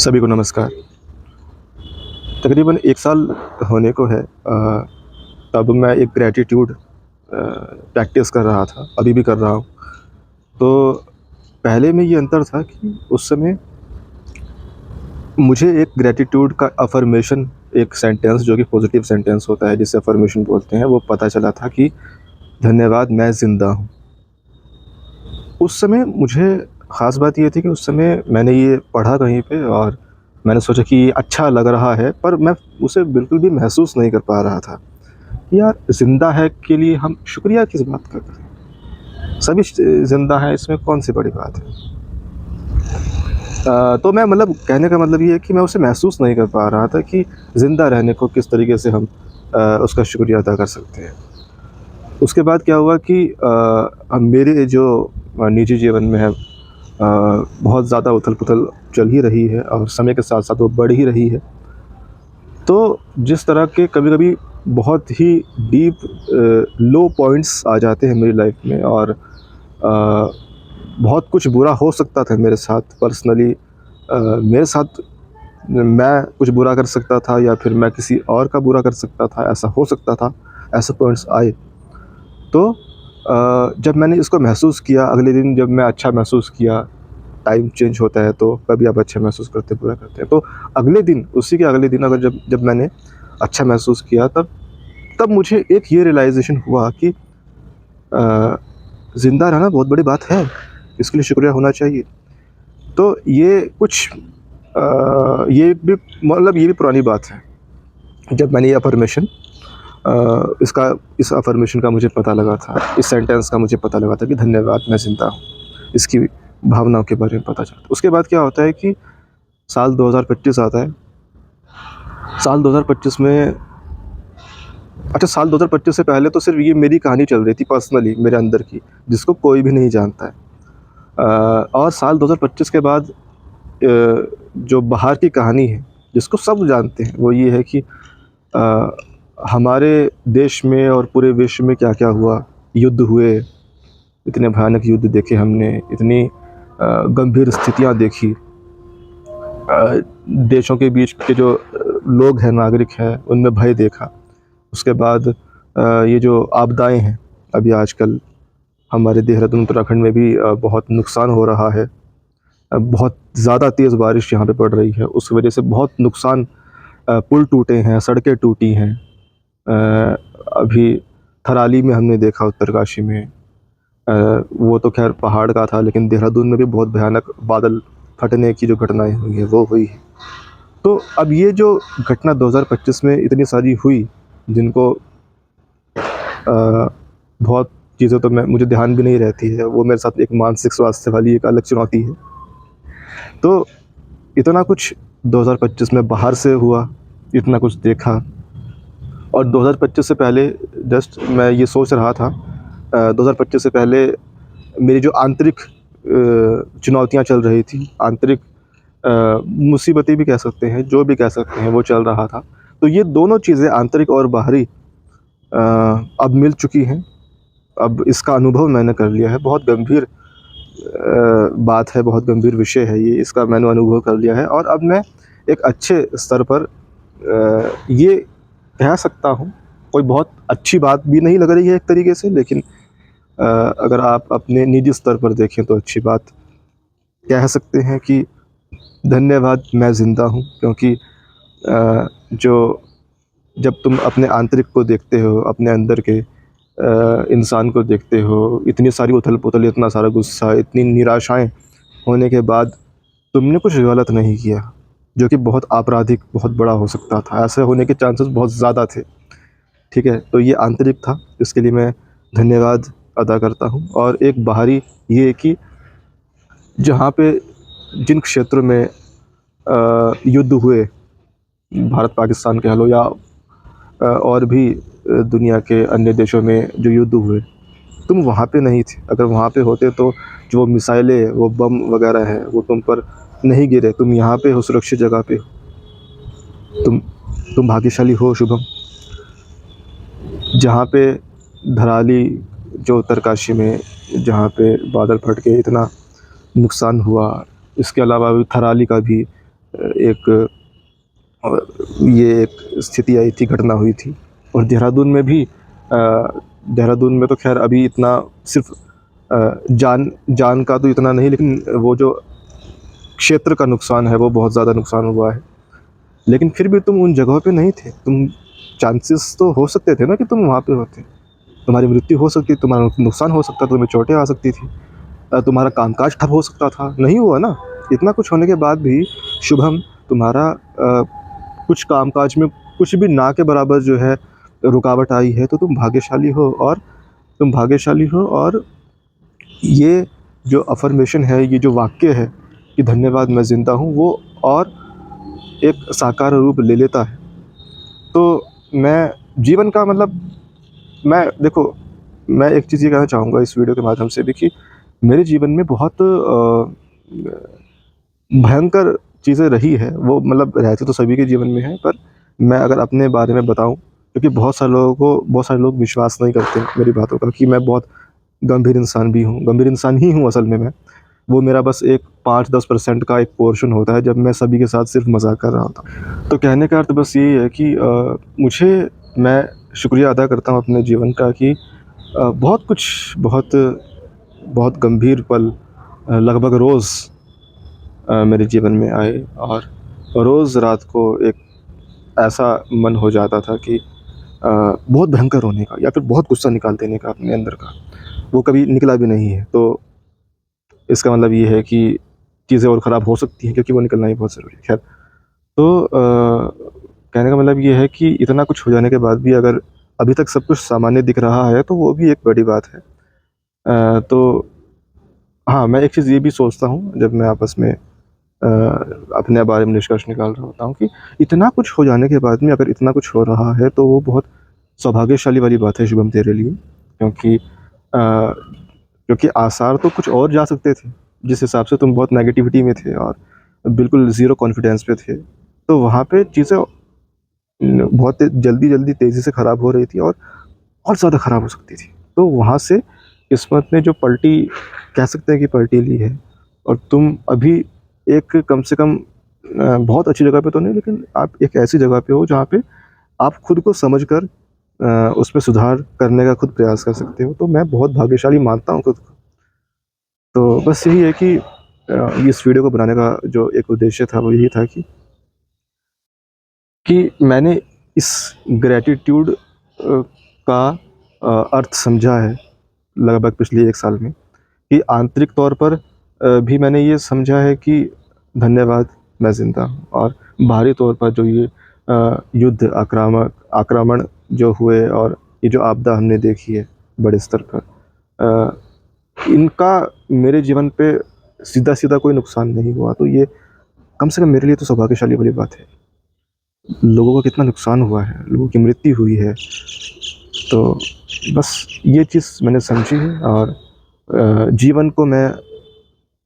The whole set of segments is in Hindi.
सभी को नमस्कार। तकरीबन 1 साल होने को है। तब मैं एक ग्रैटिट्यूड प्रैक्टिस कर रहा था, अभी भी कर रहा हूँ। तो पहले में ये अंतर था कि उस समय मुझे एक ग्रैटिट्यूड का अफ़र्मेशन, एक सेंटेंस जो कि पॉज़िटिव सेंटेंस होता है जिसे अफ़र्मेशन बोलते हैं, वो पता चला था कि धन्यवाद मैं ज़िंदा हूँ। उस समय मुझे ख़ास बात ये थी कि उस समय मैंने ये पढ़ा कहीं पे और मैंने सोचा कि ये अच्छा लग रहा है, पर मैं उसे बिल्कुल भी महसूस नहीं कर पा रहा था। यार, ज़िंदा है के लिए हम शुक्रिया किस बात का करें? सभी ज़िंदा हैं, इसमें कौन-सी बड़ी बात है? तो मैं मतलब कहने का मतलब ये है कि मैं उसे महसूस नहीं कर पा रहा था कि ज़िंदा रहने को किस तरीके से हम उसका शुक्रिया अदा कर सकते हैं। उसके बाद क्या हुआ कि अब मेरे जो निजी जीवन में है, बहुत ज़्यादा उथल-पुथल चल ही रही है और समय के साथ-साथ वो बढ़ ही रही है। तो जिस तरह के कभी-कभी बहुत ही डीप लो पॉइंट्स आ जाते हैं मेरी लाइफ में और बहुत कुछ बुरा हो सकता था मेरे साथ पर्सनली। मेरे साथ मैं कुछ बुरा कर सकता था या फिर मैं किसी और का बुरा कर सकता था, ऐसा हो सकता था, ऐसे पॉइंट्स आए। तो जब मैंने इसको महसूस किया, अगले दिन जब मैं अच्छा महसूस किया, टाइम चेंज होता है तो कभी आप अच्छा महसूस करते हैं, बुरा करते हैं। तो अगले दिन, उसी के अगले दिन अगर जब जब मैंने अच्छा महसूस किया, तब तब मुझे एक ये रियलाइज़ेशन हुआ कि अ, ज़िंदा रहना बहुत बड़ी बात है, इसके लिए शुक्रिया होना चाहिए। तो ये कुछ ये भी मतलब ये भी पुरानी बात है। जब मैंने ये अफ़र्मेशन इस अफ़र्मेशन का मुझे पता लगा था, इस सेंटेंस का मुझे पता लगा था कि धन्यवाद मैं ज़िंदा हूँ, इसकी भावनाओं के बारे में पता चला। उसके बाद क्या होता है कि साल 2025 आता है। साल 2025 में अच्छा, साल 2025 से पहले तो सिर्फ़ ये मेरी कहानी चल रही थी पर्सनली मेरे अंदर की, जिसको कोई भी नहीं जानता है। और साल 2025 के बाद जो बाहर की कहानी है, जिसको सब जानते हैं, वो ये है कि अ, हमारे देश में और पूरे विश्व में क्या-क्या हुआ, युद्ध हुए, इतने भयानक युद्ध देखे हमने, इतनी गंभीर स्थितियाँ देखी। देशों के बीच के जो लोग हैं, नागरिक हैं, उनमें भय देखा। उसके बाद ये जो आपदाएँ हैं, अभी आजकल हमारे देहरादून उत्तराखंड में भी बहुत नुकसान हो रहा है। बहुत ज़्यादा तेज़ बारिश यहाँ पे पड़ रही है, उस वजह से बहुत नुकसान, पुल टूटे हैं, सड़कें टूटी हैं। अभी थराली में हमने देखा, उत्तरकाशी में। वो तो ख़ैर पहाड़ का था, लेकिन देहरादून में भी बहुत भयानक बादल फटने की जो घटनाएँ हुई हैं, वो हुई हैं। तो अब ये जो घटना 2025 में इतनी सारी हुई, जिनको बहुत चीज़ें तो मैं मुझे ध्यान भी नहीं रहती है, वो मेरे साथ एक मानसिक स्वास्थ्य वाली एक अलग चुनौती है। तो इतना कुछ 2025 में बाहर से हुआ, इतना कुछ देखा। और 2025 से पहले जस्ट मैं ये सोच रहा था, 2025 से पहले मेरी जो आंतरिक चुनौतियाँ चल रही थी, आंतरिक मुसीबतें भी कह सकते हैं, जो भी कह सकते हैं, वो चल रहा था। तो ये दोनों चीज़ें, आंतरिक और बाहरी, अब मिल चुकी हैं। अब इसका अनुभव मैंने कर लिया है। बहुत गंभीर बात है, बहुत गंभीर विषय है ये, इसका मैंने अनुभव कर लिया है और अब मैं एक अच्छे स्तर पर ये कह सकता हूँ। कोई बहुत अच्छी बात भी नहीं लग रही है एक तरीके से, लेकिन अगर आप अपने निजी स्तर पर देखें तो अच्छी बात कह सकते हैं कि धन्यवाद मैं ज़िंदा हूँ, क्योंकि जो जब तुम अपने आंतरिक को देखते हो, अपने अंदर के इंसान को देखते हो, इतनी सारी उथल-पुथल, इतना सारा गुस्सा, इतनी निराशाएँ होने के बाद तुमने कुछ गलत नहीं किया, जो कि बहुत आपराधिक, बहुत बड़ा हो सकता था। ऐसे होने के चांसेस बहुत ज़्यादा थे, ठीक है? तो ये आंतरिक था, इसके लिए मैं धन्यवाद अदा करता हूँ। और एक बाहरी ये है कि जहाँ पे, जिन क्षेत्रों में युद्ध हुए, भारत-पाकिस्तान कह लो या और भी दुनिया के अन्य देशों में जो युद्ध हुए, तुम वहाँ पे नहीं थे। अगर वहाँ पे होते तो जो मिसाइलें, वो बम वग़ैरह हैं, वो तुम पर नहीं गिरे। तुम यहाँ पे हो, सुरक्षित जगह पे हो। तुम तुम भाग्यशाली हो शुभम। जहाँ पे धराली, जो उत्तरकाशी में जहाँ पे बादल फट के इतना नुकसान हुआ, इसके अलावा भी थराली का भी एक ये एक स्थिति आई थी, घटना हुई थी। और देहरादून में भी देहरादून में तो खैर अभी इतना सिर्फ जान जान का तो इतना नहीं, लेकिन वो जो क्षेत्र का नुकसान है वो बहुत ज़्यादा नुकसान हुआ है। लेकिन फिर भी तुम उन जगहों पे नहीं थे, तुम चांसेस तो हो सकते थे ना कि तुम वहाँ पे होते, तुम्हारी मृत्यु हो सकती, तुम्हारा नुकसान हो सकता, तुम्हें चोटें आ सकती थी, तुम्हारा कामकाज ठप हो सकता था, नहीं हुआ ना। इतना कुछ होने के बाद भी शुभम, तुम्हारा कुछ कामकाज में कुछ भी ना के बराबर जो है रुकावट आई है, तो तुम भाग्यशाली हो। और तुम भाग्यशाली हो, और ये जो अफ़र्मेशन है, ये जो वाक्य है कि धन्यवाद मैं ज़िंदा हूँ, वो और एक साकार रूप ले लेता है। तो मैं जीवन का मतलब, मैं देखो, मैं एक चीज़ ये कहना चाहूँगा इस वीडियो के माध्यम से भी कि मेरे जीवन में बहुत भयंकर चीज़ें रही है। वो मतलब रहती तो सभी के जीवन में है, पर मैं अगर अपने बारे में बताऊँ, क्योंकि बहुत सारे लोग विश्वास नहीं करते मेरी बातों का कि मैं बहुत गंभीर इंसान भी हूँ, गंभीर इंसान ही हूँ असल में मैं। वो मेरा बस एक 5-10% का एक पोर्शन होता है, जब मैं सभी के साथ सिर्फ मजाक कर रहा होता हूँ। तो कहने का अर्थ बस यही है कि मैं शुक्रिया अदा करता हूँ अपने जीवन का कि बहुत कुछ, बहुत गंभीर पल लगभग रोज़ मेरे जीवन में आए, और रोज़ रात को एक ऐसा मन हो जाता था कि बहुत भयंकर होने का, या फिर बहुत गुस्सा निकाल देने का अपने अंदर का, वो कभी निकला भी नहीं है। तो इसका मतलब ये है कि चीज़ें और ख़राब हो सकती हैं, क्योंकि वो निकलना ही बहुत ज़रूरी है। ख़ैर, तो कहने का मतलब ये है कि इतना कुछ हो जाने के बाद भी अगर अभी तक सब कुछ सामान्य दिख रहा है, तो वो भी एक बड़ी बात है। तो हाँ, मैं एक चीज़ ये भी सोचता हूँ जब मैं आपस में अपने बारे में निष्कर्ष निकाल रहा होता हूँ कि इतना कुछ हो जाने के बाद में अगर इतना कुछ हो रहा है, तो वो बहुत सौभाग्यशाली वाली बात है शुभम तेरे लिए। क्योंकि आसार तो कुछ और जा सकते थे, जिस हिसाब से तुम बहुत नेगेटिविटी में थे और बिल्कुल ज़ीरो कॉन्फिडेंस पे थे। तो वहाँ पे चीज़ें बहुत जल्दी तेज़ी से ख़राब हो रही थी, और ज़्यादा ख़राब हो सकती थी। तो वहाँ से किस्मत ने जो पलटी, कह सकते हैं कि पलटी ली है, और तुम अभी एक कम से कम बहुत अच्छी जगह पे तो नहीं, लेकिन आप एक ऐसी जगह पे हो जहाँ पे आप खुद को समझकर उसमें सुधार करने का खुद प्रयास कर सकते हो। तो मैं बहुत भाग्यशाली मानता हूँ खुद को। तो बस यही है कि इस वीडियो को बनाने का जो एक उद्देश्य था वो यही था कि मैंने इस ग्रैटिट्यूड का अर्थ समझा है लगभग पिछले 1 साल में, कि आंतरिक तौर पर भी मैंने ये समझा है कि धन्यवाद मैं ज़िंदा हूँ, और बाहरी तौर पर जो ये युद्ध, आक्रमण जो हुए, और ये जो आपदा हमने देखी है बड़े स्तर पर, इनका मेरे जीवन पे सीधा-सीधा कोई नुकसान नहीं हुआ। तो ये कम से कम मेरे लिए तो सौभाग्यशाली वाली बात है। लोगों को कितना नुकसान हुआ है, लोगों की मृत्यु हुई है। तो बस ये चीज़ मैंने समझी है, और जीवन को मैं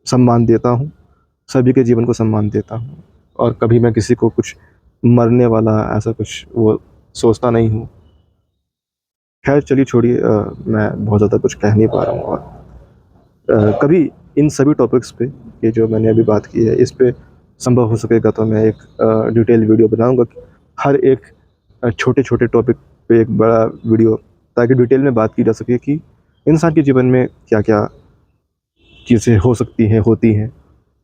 सम्मान देता हूँ, सभी के जीवन को सम्मान देता हूँ, और कभी मैं किसी को कुछ मरने वाला ऐसा कुछ वो सोचता नहीं हूँ। ख़ैर चलिए छोड़िए, मैं बहुत ज़्यादा कुछ कह नहीं पा रहा हूँ, और कभी इन सभी टॉपिक्स पे, ये जो मैंने अभी बात की है, इस पे संभव हो सकेगा तो मैं एक डिटेल वीडियो बनाऊँगा, हर एक छोटे-छोटे टॉपिक पे एक बड़ा वीडियो, ताकि डिटेल में बात की जा सके कि इंसान के जीवन में क्या-क्या चीज़ें हो सकती हैं, होती हैं,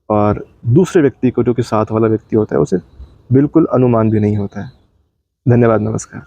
और दूसरे व्यक्ति को, जो कि साथ वाला व्यक्ति होता है, उसे बिल्कुल अनुमान भी नहीं होता है। धन्यवाद, नमस्कार।